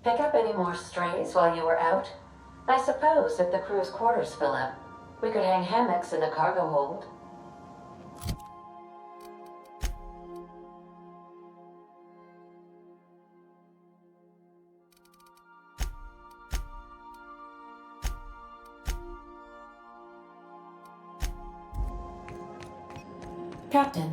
Pick up any more strays while you were out? I suppose if the crew's quarters fill up, we could hang hammocks in the cargo hold. Captain,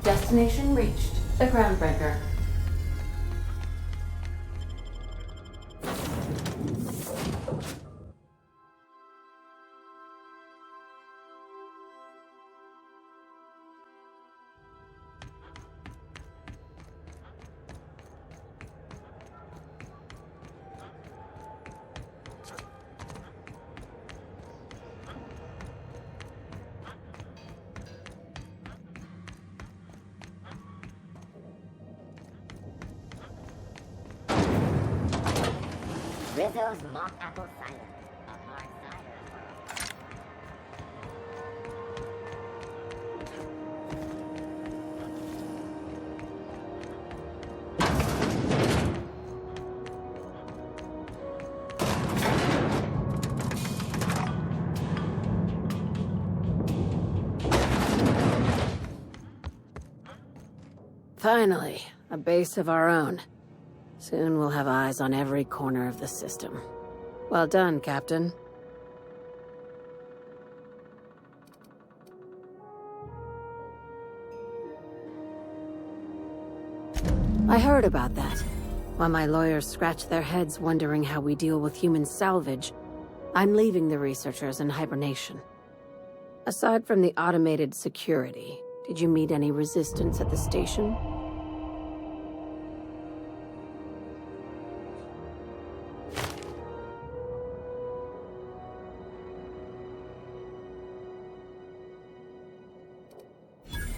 Destination reached. The groundbreaker. Rizzo's mock apple cider. A hard cider. Finally, a base of our own. Soon we'll have eyes on every corner of the system. Well done, Captain. I heard about that. While my lawyers scratch their heads wondering how we deal with human salvage, I'm leaving the researchers in hibernation. Aside from the automated security, did you meet any resistance at the station?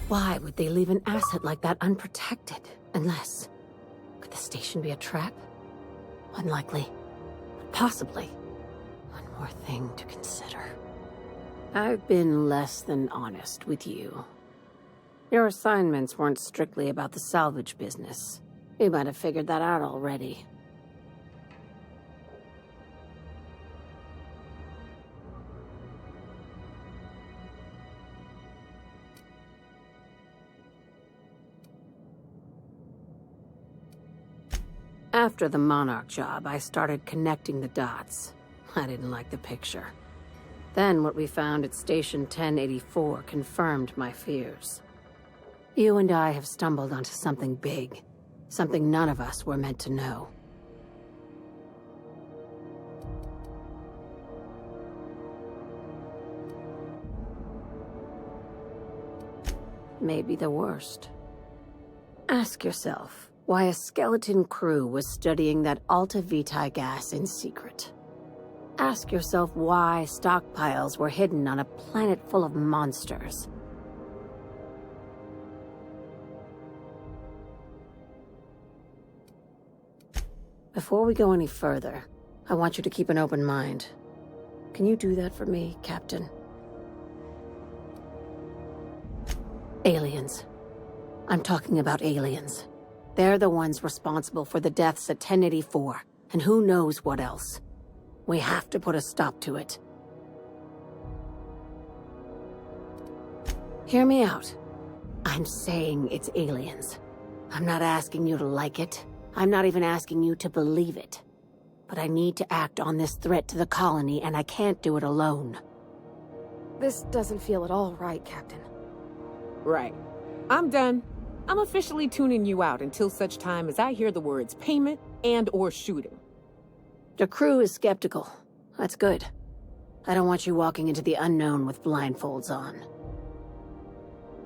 Why would they leave an asset like that unprotected? Unless... could the station be a trap? Unlikely. But possibly. One more thing to consider. I've been less than honest with you. Your assignments weren't strictly about the salvage business. You might have figured that out already. After the Monarch job, I started connecting the dots. I didn't like the picture. Then what we found at Station 1084 confirmed my fears. You and I have stumbled onto something big. Something none of us were meant to know. Maybe the worst. Ask yourself why a skeleton crew was studying that Alta Vitae gas in secret. Ask yourself why stockpiles were hidden on a planet full of monsters. Before we go any further, I want you to keep an open mind. Can you do that for me, Captain? Aliens. I'm talking about aliens. They're the ones responsible for the deaths at 1084, and who knows what else. We have to put a stop to it. Hear me out. I'm saying it's aliens. I'm not asking you to like it. I'm not even asking you to believe it. But I need to act on this threat to the colony, and I can't do it alone. This doesn't feel at all right, Captain. Right. I'm done. I'm officially tuning you out until such time as I hear the words payment and/or shooting. The crew is skeptical. That's good. I don't want you walking into the unknown with blindfolds on.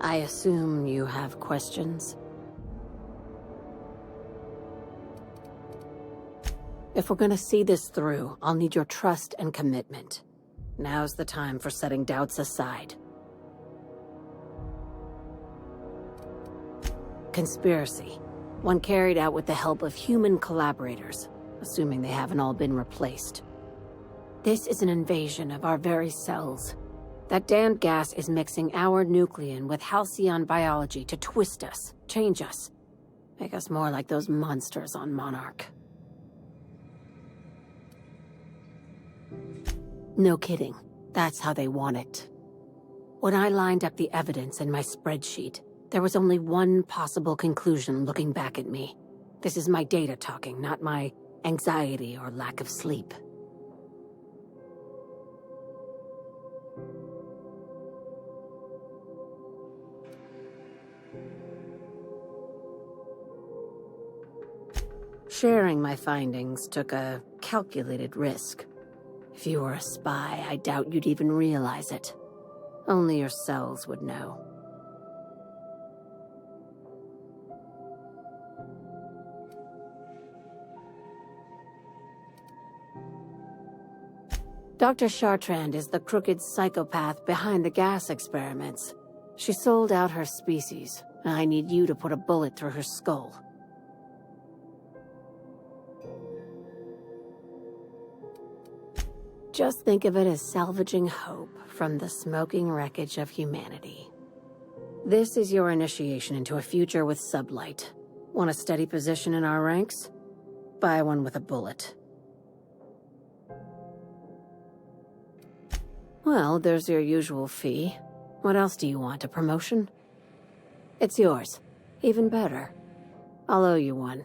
I assume you have questions? If we're gonna see this through, I'll need your trust and commitment. Now's the time for setting doubts aside. Conspiracy. One carried out with the help of human collaborators, assuming they haven't all been replaced. This is an invasion of our very cells. That damned gas is mixing our nucleon with halcyon biology to twist us, change us, make us more like those monsters on Monarch. No kidding. That's how they want it. When I lined up the evidence in my spreadsheet, there was only one possible conclusion looking back at me. This is my data talking, not my anxiety or lack of sleep. Sharing my findings took a calculated risk. If you were a spy, I doubt you'd even realize it. Only your cells would know. Dr. Chartrand is the crooked psychopath behind the gas experiments. She sold out her species, and I need you to put a bullet through her skull. Just think of it as salvaging hope from the smoking wreckage of humanity. This is your initiation into a future with sublight. Want a steady position in our ranks? Buy one with a bullet. Well, there's your usual fee. What else do you want, a promotion? It's yours. Even better. I'll owe you one.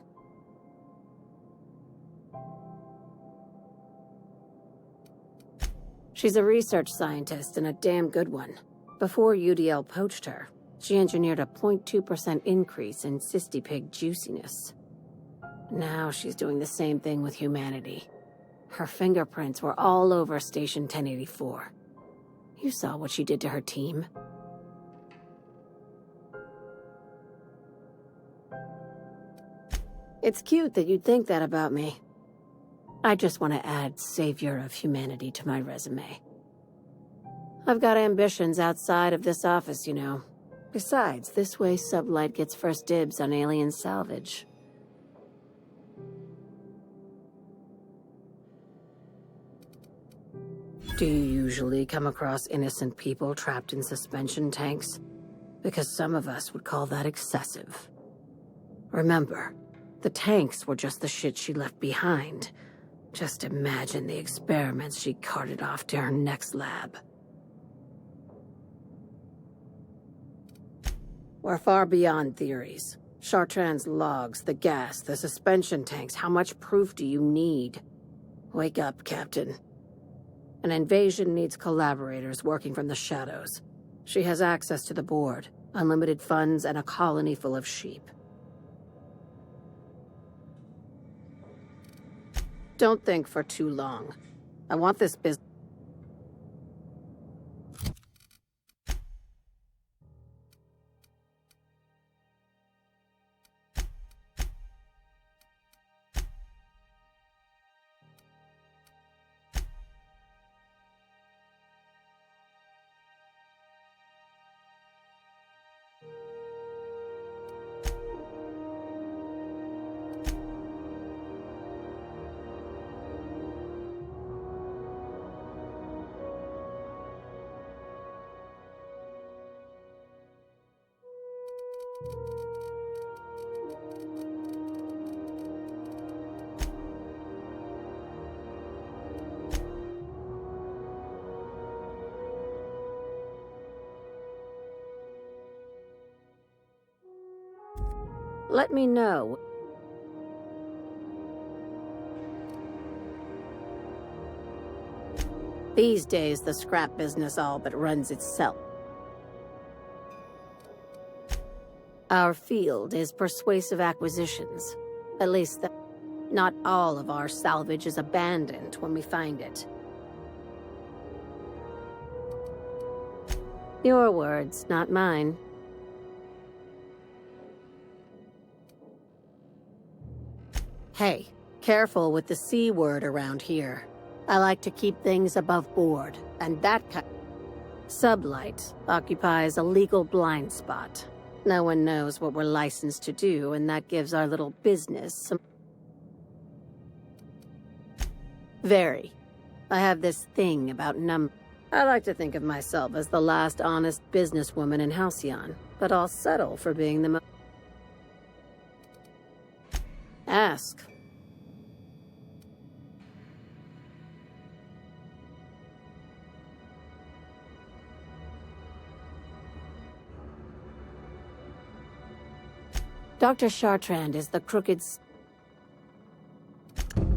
She's a research scientist and a damn good one. Before UDL poached her, she engineered a 0.2% increase in cystipig juiciness. Now she's doing the same thing with humanity. Her fingerprints were all over Station 1084. You saw what she did to her team. It's cute that you'd think that about me. I just want to add Savior of Humanity to my resume. I've got ambitions outside of this office, you know. Besides, this way Sublight gets first dibs on alien salvage. Do you usually come across innocent people trapped in suspension tanks? Because some of us would call that excessive. Remember, the tanks were just the shit she left behind. Just imagine the experiments she carted off to her next lab. We're far beyond theories. Chartrand's logs, the gas, the suspension tanks, how much proof do you need? Wake up, Captain. An invasion needs collaborators working from the shadows. She has access to the board, unlimited funds, and a colony full of sheep. Don't think for too long. I want this business. Let me know. These days, the scrap business all but runs itself. Our field is persuasive acquisitions. At least, not all of our salvage is abandoned when we find it. Your words, not mine. Hey, careful with the C word around here. I like to keep things above board, and that kind. Sublight occupies a legal blind spot. No one knows what we're licensed to do, and that gives our little business some... Very. I have this thing about I like to think of myself as the last honest businesswoman in Halcyon, but I'll settle for being the most... Ask. Dr. Chartrand is the crooked...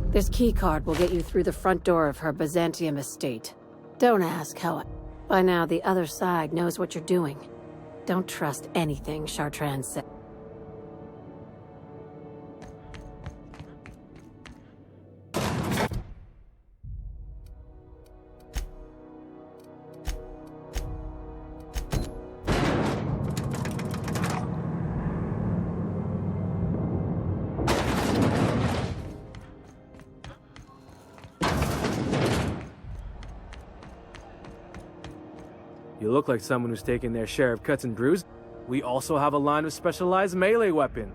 This keycard will get you through the front door of her Byzantium estate. Don't ask how... By now, the other side knows what you're doing. Don't trust anything Chartrand said. You look like someone who's taken their share of cuts and bruises. We also have a line of specialized melee weapon.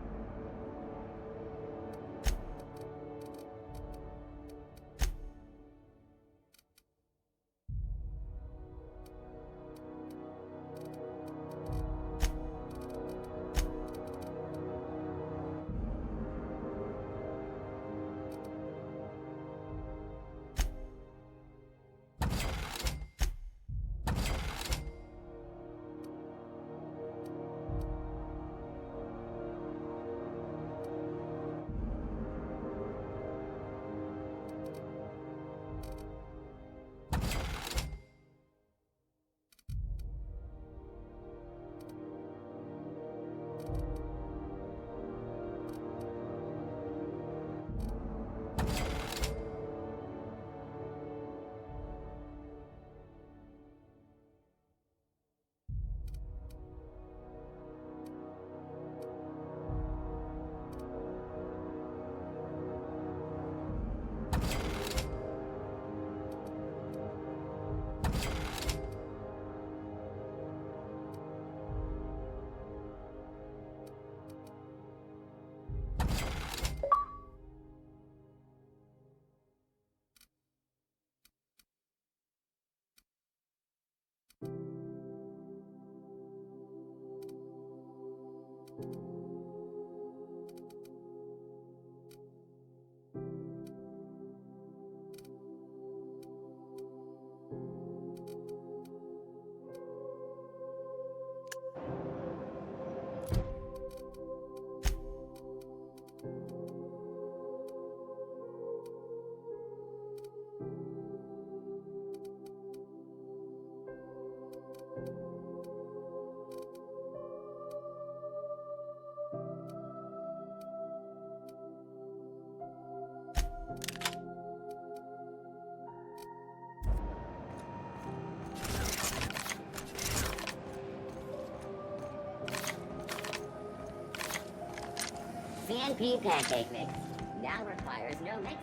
CNP pancake mix now requires no mixing.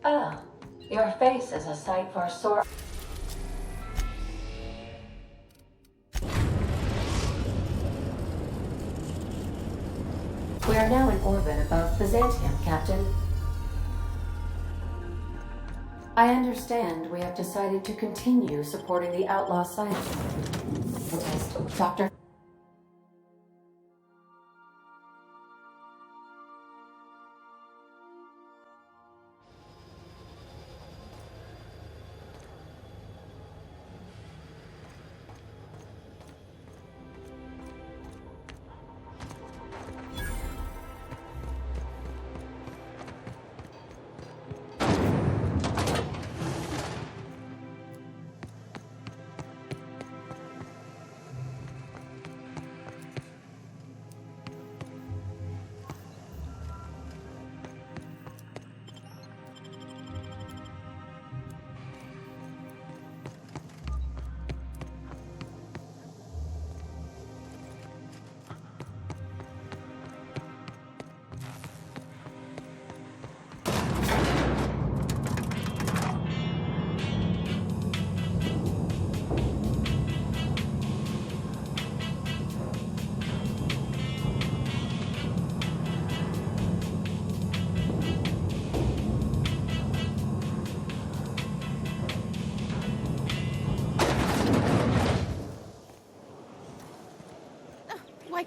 Ah, your face is a sight for sore... We are now in orbit above Byzantium, Captain. I understand we have decided to continue supporting the outlaw scientists. Doctor...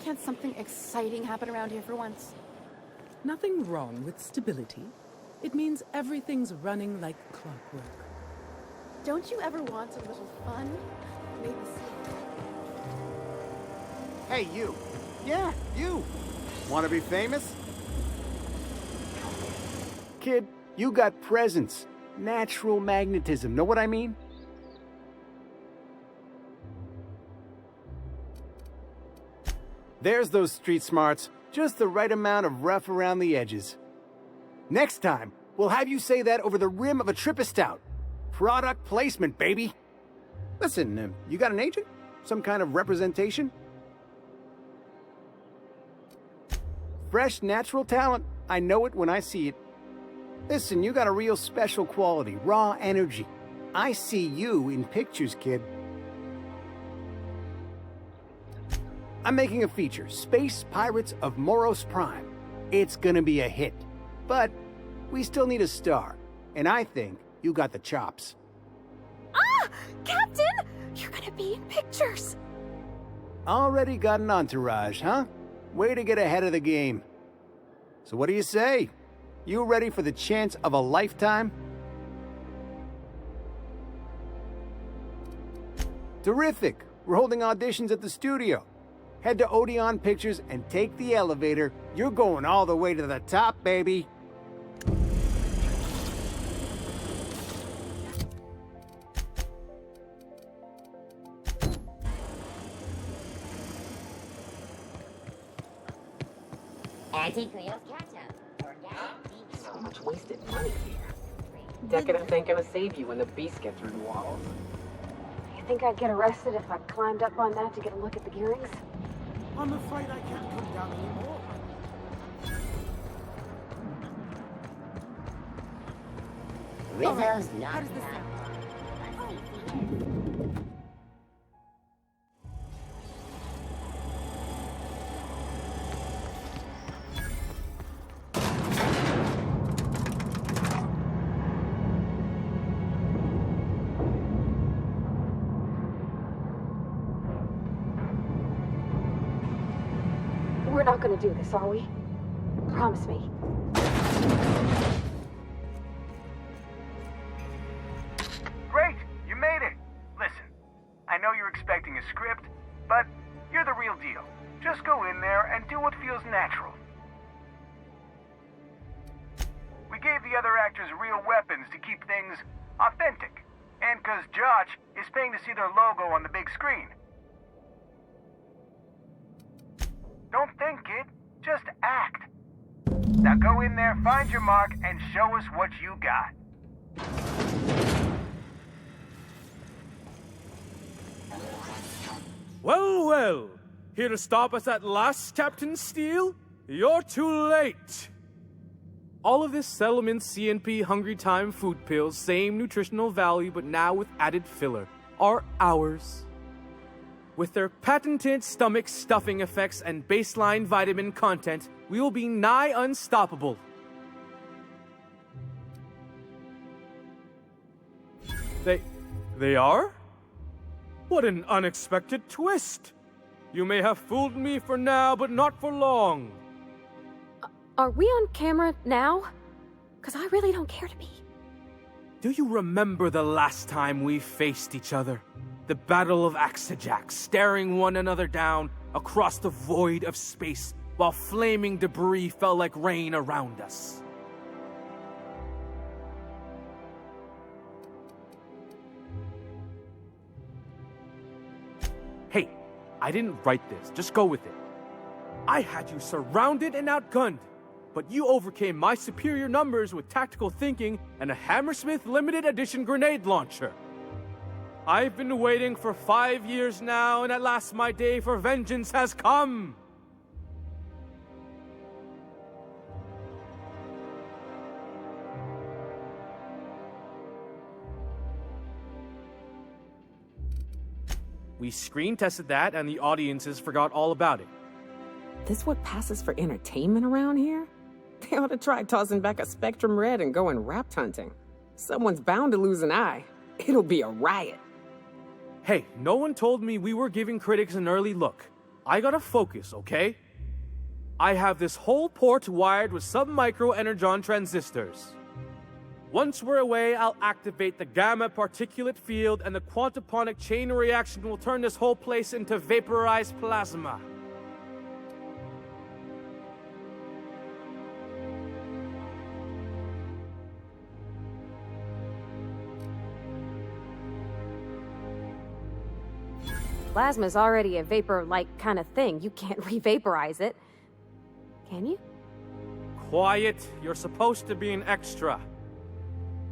Can't something exciting happen around here for once? Nothing wrong with stability. It means everything's running like clockwork. Don't you ever want a little fun? Maybe see. Hey, you. Yeah, you. Want to be famous? Kid, you got presence. Natural magnetism. Know what I mean? There's those street smarts. Just the right amount of rough around the edges. Next time, we'll have you say that over the rim of a Trippa Stout. Product placement, baby. Listen, you got an agent? Some kind of representation? Fresh, natural talent. I know it when I see it. Listen, you got a real special quality, raw energy. I see you in pictures, kid. I'm making a feature, Space Pirates of Moros Prime. It's gonna be a hit. But we still need a star. And I think you got the chops. Ah! Captain! You're gonna be in pictures! Already got an entourage, huh? Way to get ahead of the game. So what do you say? You ready for the chance of a lifetime? Terrific! We're holding auditions at the studio. Head to Odeon Pictures and take the elevator. You're going all the way to the top, baby. Auntie Cleo's ketchup. Organic. So much wasted money here. Decadent ain't gonna save you when the beast gets through the walls. You think I'd get arrested if I climbed up on that to get a look at the gearings? I'm afraid I can't come down anymore. Rizzo's not How does this sound? We're not gonna do this, are we? Promise me. Great! You made it! Listen, I know you're expecting a script, but you're the real deal. Just go in there and do what feels natural. We gave the other actors real weapons to keep things authentic. And 'cause Josh is paying to see their logo on the big screen. Don't think, kid. Just act. Now go in there, find your mark, and show us what you got. Well, well. Here to stop us at last, Captain Steele? You're too late. All of this Settlement CNP Hungry Time food pills, same nutritional value, but now with added filler, are ours. With their patented stomach stuffing effects and baseline vitamin content, we will be nigh unstoppable. They are? What an unexpected twist! You may have fooled me for now, but not for long. Are we on camera now? Because I really don't care to be. Do you remember the last time we faced each other? The Battle of Axejack, staring one another down across the void of space while flaming debris fell like rain around us. Hey, I didn't write this, just go with it. I had you surrounded and outgunned, but you overcame my superior numbers with tactical thinking and a Hammersmith limited edition grenade launcher. I've been waiting for 5 years now, and at last my day for vengeance has come! We screen tested that, and the audiences forgot all about it. This what passes for entertainment around here? They ought to try tossing back a Spectrum Red and going rapt hunting. Someone's bound to lose an eye. It'll be a riot. Hey, no one told me we were giving critics an early look. I gotta focus, okay? I have this whole port wired with sub-micro energon transistors. Once we're away, I'll activate the gamma particulate field and the quantaponic chain reaction will turn this whole place into vaporized plasma. Plasma's already a vapor-like kind of thing. You can't re-vaporize it. Can you? Quiet, you're supposed to be an extra.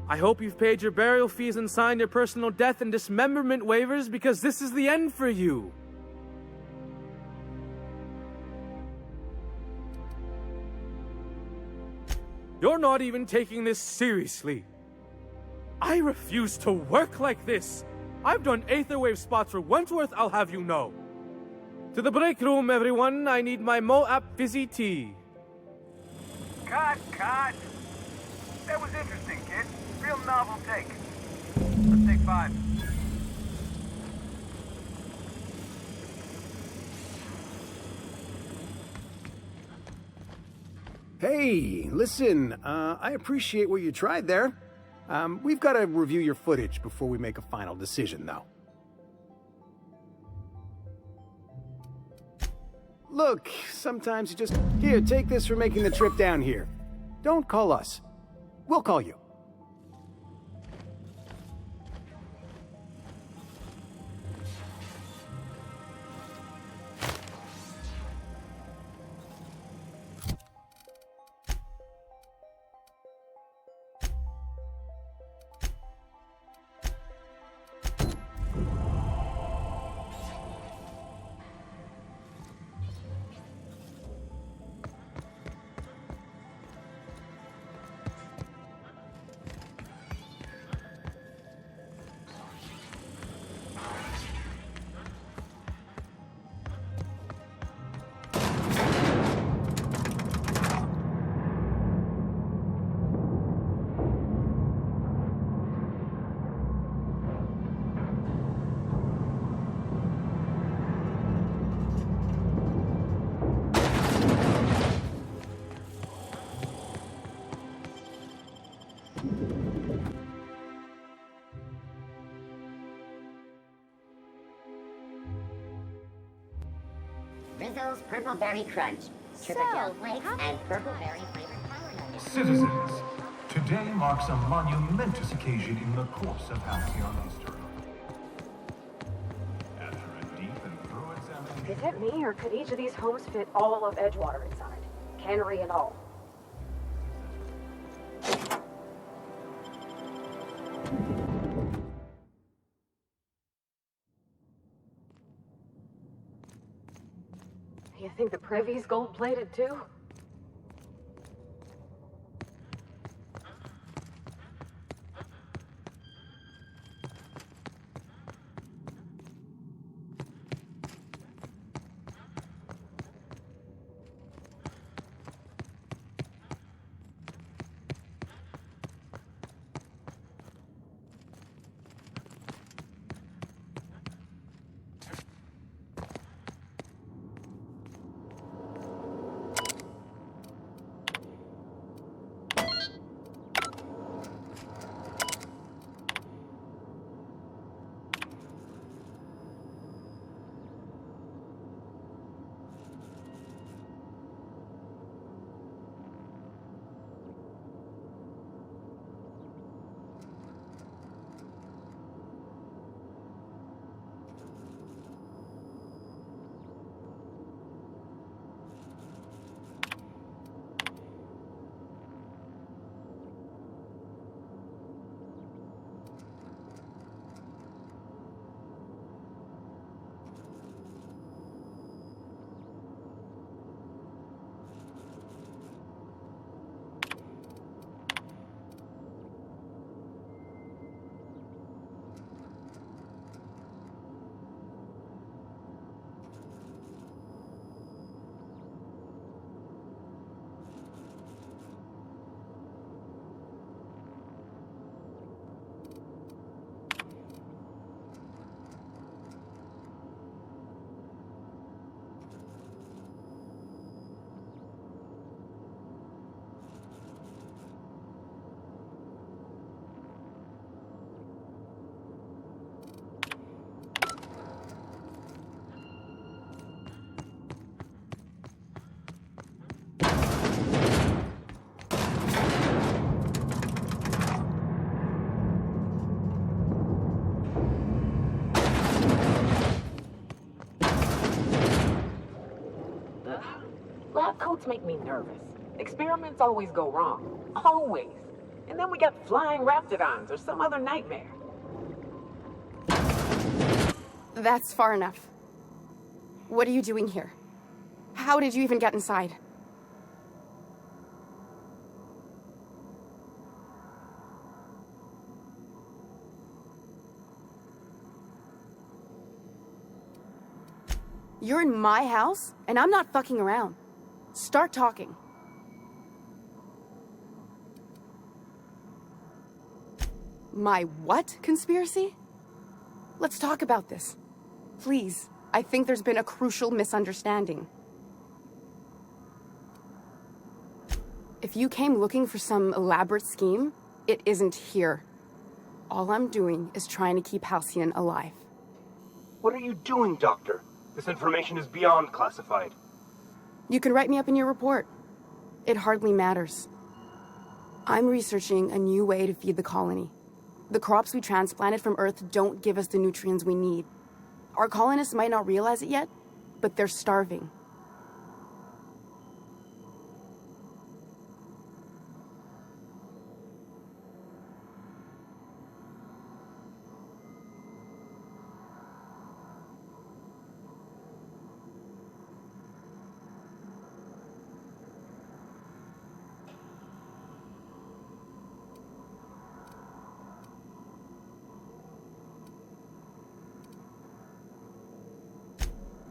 I hope you've paid your burial fees and signed your personal death and dismemberment waivers because this is the end for you. You're not even taking this seriously. I refuse to work like this. I've done Aetherwave spots for Wentworth, I'll have you know. To the break room, everyone. I need my Moab fizzy tea. Cut! That was interesting, kid. Real novel take. Let's take 5. Hey, listen, I appreciate what you tried there. We've got to review your footage before we make a final decision, though. Look, sometimes you just... Here, take this for making the trip down here. Don't call us. We'll call you. Rizzo's Purple Berry Crunch, Triple Gel Flakes, and Purple Berry flavored power nuggets. Citizens, today marks a monumentous occasion in the course of Halcyon history. After a deep and thorough examination... Is it me, or could each of these homes fit all of Edgewater inside? Cannery and all. You think the Privy's gold-plated too? coats make me nervous. Experiments always go wrong. Always. And then we got flying raptidons or some other nightmare. That's far enough. What are you doing here? How did you even get inside? You're in my house, and I'm not fucking around. Start talking. My what conspiracy? Let's talk about this. Please, I think there's been a crucial misunderstanding. If you came looking for some elaborate scheme, it isn't here. All I'm doing is trying to keep Halcyon alive. What are you doing, Doctor? This information is beyond classified. You can write me up in your report. It hardly matters. I'm researching a new way to feed the colony. The crops we transplanted from Earth don't give us the nutrients we need. Our colonists might not realize it yet, but they're starving.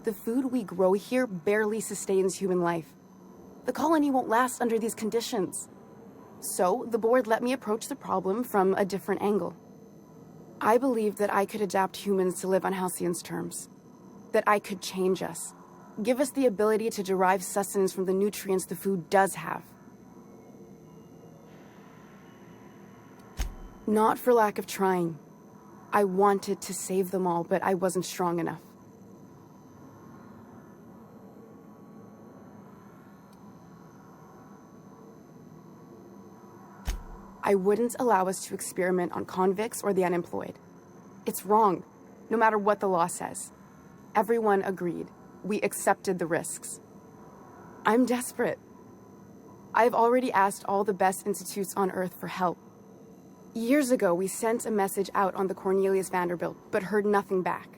The food we grow here barely sustains human life. The colony won't last under these conditions. So, the board let me approach the problem from a different angle. I believed that I could adapt humans to live on Halcyon's terms. That I could change us. Give us the ability to derive sustenance from the nutrients the food does have. Not for lack of trying. I wanted to save them all, but I wasn't strong enough. I wouldn't allow us to experiment on convicts or the unemployed. It's wrong, no matter what the law says. Everyone agreed. We accepted the risks. I'm desperate. I've already asked all the best institutes on Earth for help. Years ago, we sent a message out on the Cornelius Vanderbilt, but heard nothing back.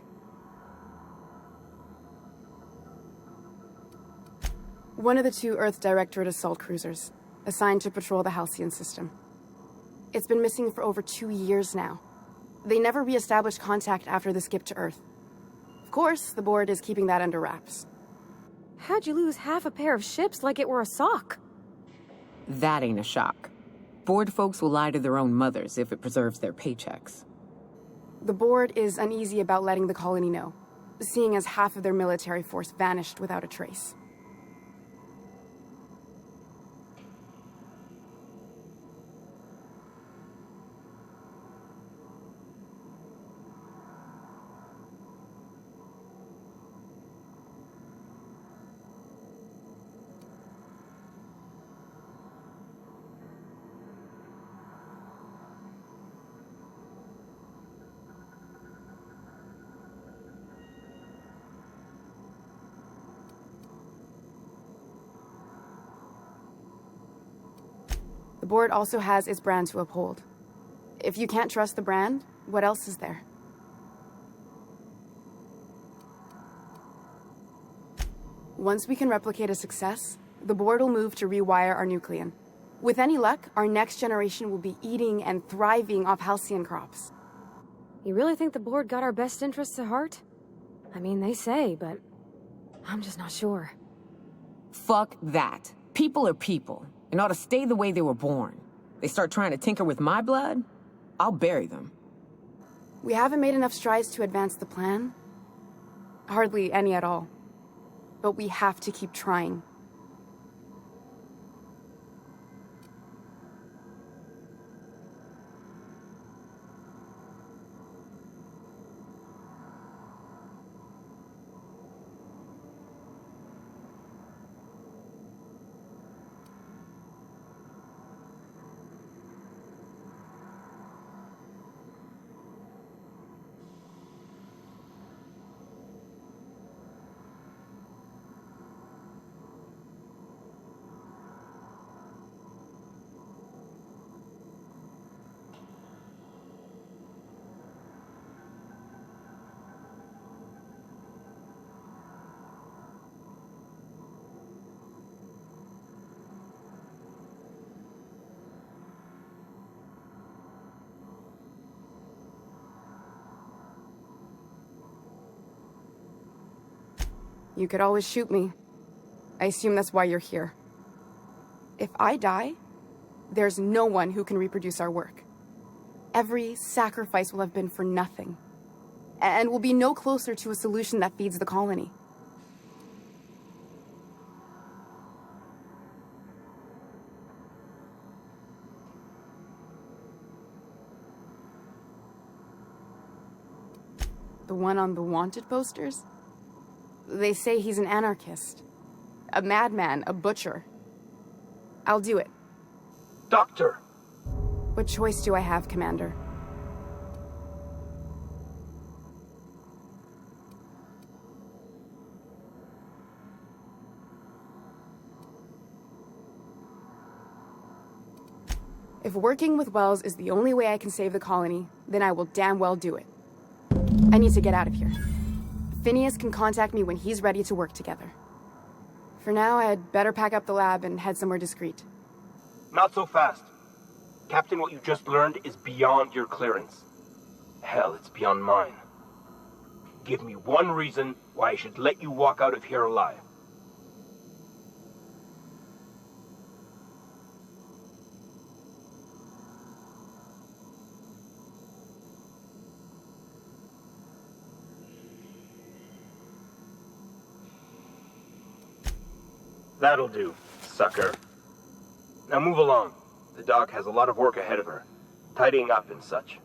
One of the 2 Earth Directorate assault cruisers, assigned to patrol the Halcyon system. It's been missing for over 2 years now. They never re-established contact after the skip to Earth. Of course, the board is keeping that under wraps. How'd you lose half a pair of ships like it were a sock? That ain't a shock. Board folks will lie to their own mothers if it preserves their paychecks. The board is uneasy about letting the colony know, seeing as half of their military force vanished without a trace. The board also has its brand to uphold. If you can't trust the brand, what else is there? Once we can replicate a success, the board will move to rewire our nucleon. With any luck, our next generation will be eating and thriving off Halcyon crops. You really think the board got our best interests at heart? I mean, they say, but I'm just not sure. Fuck that. People are people, and ought to stay the way they were born. They start trying to tinker with my blood, I'll bury them. We haven't made enough strides to advance the plan. Hardly any at all. But we have to keep trying. You could always shoot me. I assume that's why you're here. If I die, there's no one who can reproduce our work. Every sacrifice will have been for nothing. And we'll be no closer to a solution that feeds the colony. The one on the wanted posters? They say he's an anarchist. A madman, a butcher. I'll do it. Doctor! What choice do I have, Commander? If working with Wells is the only way I can save the colony, then I will damn well do it. I need to get out of here. Phineas can contact me when he's ready to work together. For now, I'd better pack up the lab and head somewhere discreet. Not so fast. Captain, what you just learned is beyond your clearance. Hell, it's beyond mine. Give me one reason why I should let you walk out of here alive. That'll do, sucker. Now move along. The doc has a lot of work ahead of her, tidying up and such.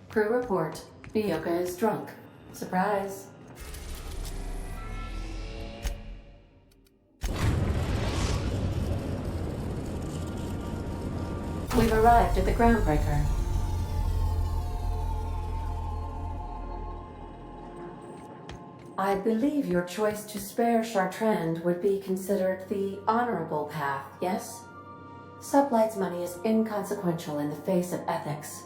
Crew report. Bioka is drunk. Surprise. We've arrived at the groundbreaker. I believe your choice to spare Chartrand would be considered the honorable path, yes? Sublight's money is inconsequential in the face of ethics.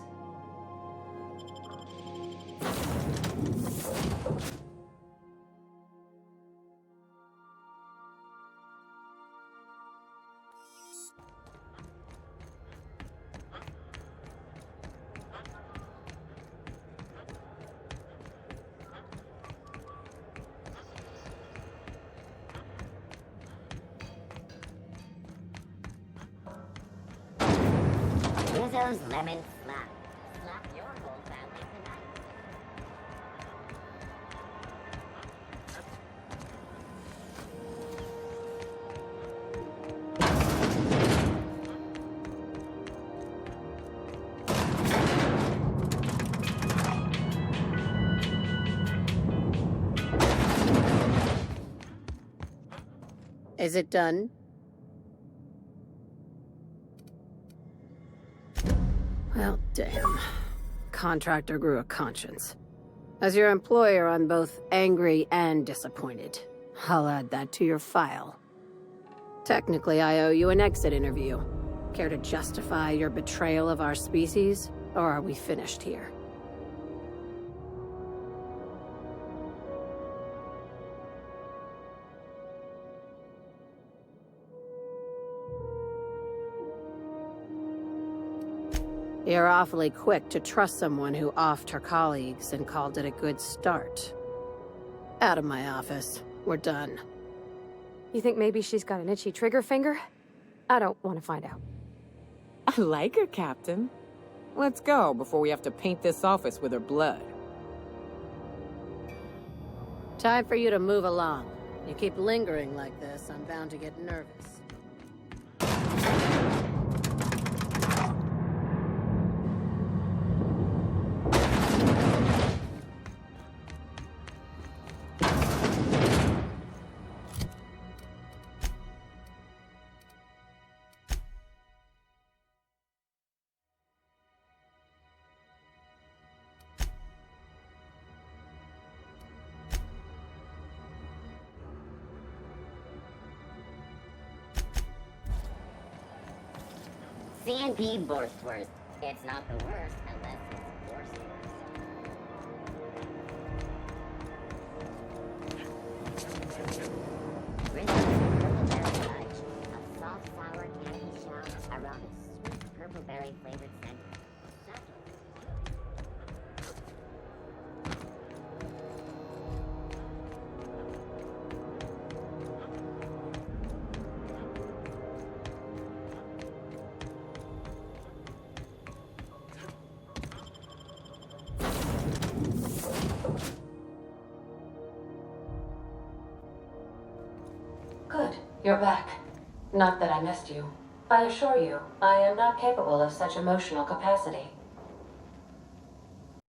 Rizzo's lemon slap. Slap your whole family tonight. Is it done? Well, damn. Contractor grew a conscience. As your employer, I'm both angry and disappointed. I'll add that to your file. Technically, I owe you an exit interview. Care to justify your betrayal of our species, or are we finished here? You're awfully quick to trust someone who offed her colleagues and called it a good start. Out of my office. We're done. You think maybe she's got an itchy trigger finger? I don't want to find out. I like her, Captain. Let's go before we have to paint this office with her blood. Time for you to move along. You keep lingering like this, I'm bound to get nervous. C&P Borstworth. It's not the worst unless it's worse. Purple berry fudge. A soft, sour candy shell around a sweet purple berry flavored center. Good, you're back. Not that I missed you. I assure you, I am not capable of such emotional capacity.